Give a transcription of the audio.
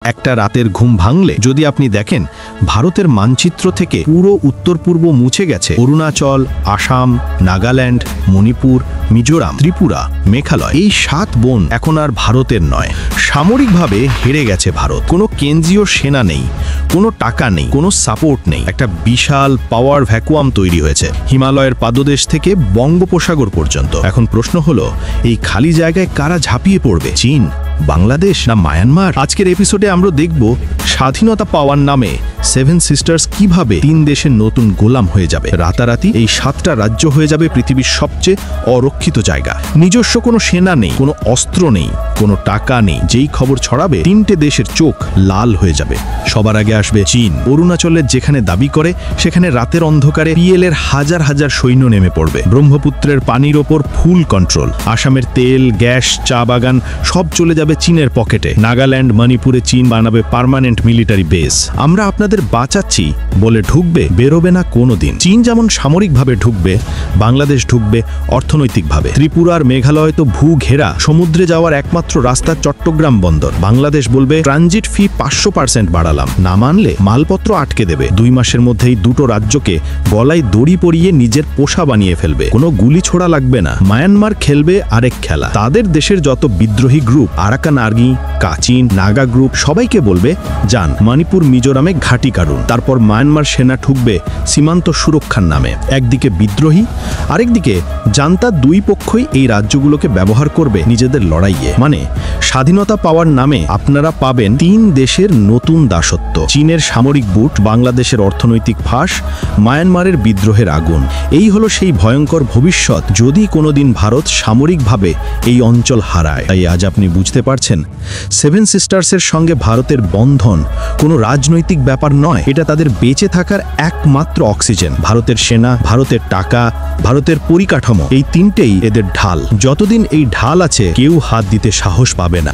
একটা রাতের ঘুম ভাঙলে যদি আপনি দেখেন ভারতের মানচিত্র থেকে পুরো উত্তর পূর্ব মুছে গেছে, অরুণাচল, আসাম, নাগাল্যান্ড, মণিপুর, মিজোরাম, ত্রিপুরা, মেঘালয়, এই 7 বন এখন আর ভারতের নয়। সামরিকভাবে হেরে গেছে ভারত। কোনো কেন্দ্রীয় সেনা নেই, কোনো টাকা নেই, কোনো সাপোর্ট নেই। একটা বিশাল পাওয়ার ভ্যাকুয়াম তৈরি হয়েছে হিমালয়ের পাদদেশ থেকে বঙ্গোপসাগর পর্যন্ত। এখন প্রশ্ন হলো, এই খালি জায়গায় কারা ঝাঁপিয়ে পড়বে? চীন, বাংলাদেশ না মায়ানমার? আজকের এপিসোডে আমরা দেখব স্বাধীনতা পাওয়ার নামে 7 সিস্টার্স কিভাবে 3 দেশের নতুন গোলাম হয়ে যাবে। রাতারাতি এই 7টা রাজ্য হয়ে যাবে পৃথিবীর সবচেয়ে অরক্ষিত জায়গা। নিজস্ব কোনো সেনা নেই, কোনো অস্ত্র নেই, কোনো টাকা নেই। যেই খবর ছড়াবে 3টে দেশের চোখ লাল হয়ে যাবে। সবার আগে আসবে চীন। অরুণাচলের যেখানে দাবি করে সেখানে রাতের অন্ধকারে পিএল এর হাজার হাজার সৈন্য নেমে পড়বে। ব্রহ্মপুত্রের পানির ওপর ফুল কন্ট্রোল। আসামের তেল, গ্যাস, চা বাগান সব চলে যাবে চীনের পকেটে। নাগাল্যান্ড, মণিপুরে চীন বানাবে পার্মানেন্ট মিলিটারি বেস। আমরা আপনাদের বাঁচাচ্ছি বলে ঢুকবে, বেরোবে না কোনোদিন। চীন যেমন সামরিকভাবে ঢুকবে, বাংলাদেশ ঢুকবে অর্থনৈতিকভাবে। ত্রিপুরা আর মেঘালয় তো ভূ ঘেরা, সমুদ্রে যাওয়ার একমাত্র রাস্তা চট্টগ্রাম বন্দর। বাংলাদেশ বলবে ট্রানজিট ফি 500% বাড়ালাম, না মানলে মালপত্র আটকে দেবে। 2 মাসের মধ্যেই দুটো রাজ্যকে গলায় দড়ি পরিয়ে নিজের পোষা বানিয়ে ফেলবে। কোনো গুলি ছোড়া লাগবে না। মায়ানমার খেলবে আরেক খেলা। তাদের দেশের যত বিদ্রোহী group, Arakan army, Kachin, Naga group, সবাইকে বলবে যান মণিপুর, মিজোরামে ঘাঁটি কাটুন। তারপর মায়ানমার সেনা ঠুকবে সীমান্ত সুরক্ষার নামে। একদিকে বিদ্রোহী, আরেকদিকে জান্তা। 2 পক্ষই এই রাজ্যগুলোকে ব্যবহার করবে নিজেদের লড়াইয়ে। মানে স্বাধীনতা পাওয়ার নামে আপনারা পাবেন 3 দেশের নতুন দাসত্ব। চীনের সামরিক বুট, বাংলাদেশের অর্থনৈতিক ফাঁস, মায়ানমারের বিদ্রোহের আগুন। এই হলো সেই ভয়ঙ্কর ভবিষ্যৎ যদি কোনোদিন ভারত সামরিকভাবে এই অঞ্চল হারায়। তাই আজ আপনি বুঝতে পারছেন 7 সিস্টার্সের সঙ্গে ভারতের বন্ধন কোনো রাজনৈতিক ব্যাপার নয়, এটা তাদের বেঁচে থাকার একমাত্র অক্সিজেন। ভারতের সেনা, ভারতের টাকা, ভারতের পরিকাঠামো, এই 3টেই এদের ঢাল। যতদিন এই ঢাল আছে কেউ হাত দিতে সাহস পাবে না।